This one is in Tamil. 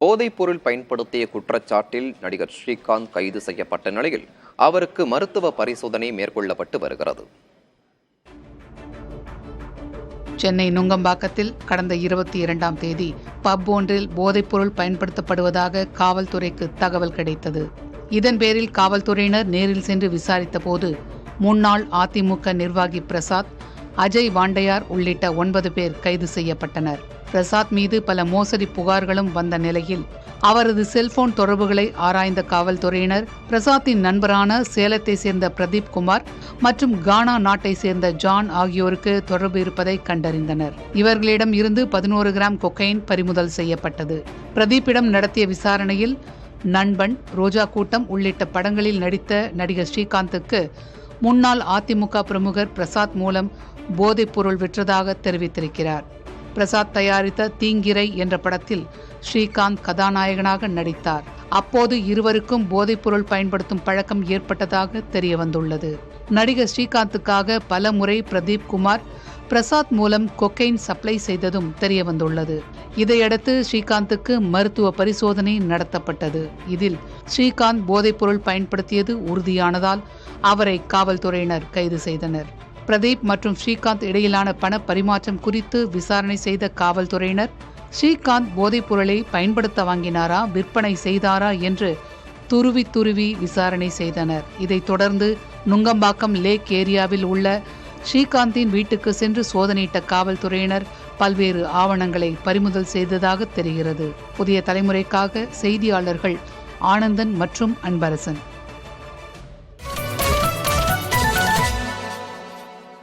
போதைப்பொருள் பயன்படுத்திய குற்றச்சாட்டில் நடிகர் ஸ்ரீகாந்த் கைது செய்யப்பட்ட நிலையில் அவருக்கு மருத்துவ பரிசோதனை மேற்கொள்ளப்பட்டு வருகிறது. சென்னை நுங்கம்பாக்கத்தில் கடந்த 22ஆம் தேதி பப் ஒன்றில் போதைப்பொருள் பயன்படுத்தப்படுவதாக காவல்துறைக்கு தகவல் கிடைத்தது. இதன் பேரில் காவல்துறையினர் நேரில் சென்று விசாரித்த போது முன்னாள் அதிமுக நிர்வாகி பிரசாத், அஜய் வாண்டையார் உள்ளிட்ட 9 பேர் கைது செய்யப்பட்டனர். பிரசாத் மீது பல மோசடி புகார்களும் வந்த நிலையில் அவரது செல்போன் தொடர்புகளை ஆராய்ந்த காவல்துறையினர் பிரசாத்தின் நண்பரான சேலத்தை சேர்ந்த பிரதீப் குமார் மற்றும் கானா நாட்டை சேர்ந்த ஜான் ஆகியோருக்கு தொடர்பு இருப்பதை கண்டறிந்தனர். இவர்களிடம் இருந்து 11 கிராம் கொக்கைன் பறிமுதல் செய்யப்பட்டது. பிரதீப்பிடம் நடத்திய விசாரணையில் நண்பன், ரோஜா கூட்டம் உள்ளிட்ட படங்களில் நடித்த நடிகர் ஸ்ரீகாந்துக்கு முன்னாள் அதிமுக பிரமுகர் பிரசாத் மூலம் போதைப் பொருள் விற்றதாக தெரிவித்திருக்கிறார். பிரசாத் தயாரித்த தீங்கிரை என்ற படத்தில் ஸ்ரீகாந்த் கதாநாயகனாக நடித்தார். அப்போது இருவருக்கும் போதைப்பொருள் பயன்படுத்தும் பழக்கம் ஏற்பட்டதாக தெரிய வந்துள்ளது. நடிகர் ஸ்ரீகாந்துக்காக பல முறை பிரதீப் குமார் பிரசாத் மூலம் கொக்கைன் சப்ளை செய்ததும் தெரிய வந்துள்ளது. இதையடுத்து ஸ்ரீகாந்துக்கு மருத்துவ பரிசோதனை நடத்தப்பட்டது. இதில் ஸ்ரீகாந்த் போதைப்பொருள் பயன்படுத்தியது உறுதியானதால் அவரை காவல்துறையினர் கைது செய்தனர். பிரதீப் மற்றும் ஸ்ரீகாந்த் இடையிலான பண பரிமாற்றம் குறித்து விசாரணை செய்த காவல்துறையினர் ஸ்ரீகாந்த் போதைப் பொருளை பயன்படுத்த வாங்கினாரா, விற்பனை செய்தாரா என்று துருவி விசாரணை செய்தனர். இதைத் தொடர்ந்து நுங்கம்பாக்கம் லேக் ஏரியாவில் உள்ள ஸ்ரீகாந்தின் வீட்டுக்கு சென்று சோதனையிட்ட காவல்துறையினர் பல்வேறு ஆவணங்களை பறிமுதல் செய்ததாக தெரிகிறது. புதிய தலைமுறைக்காக செய்தியாளர்கள் ஆனந்தன் மற்றும் அன்பரசன்.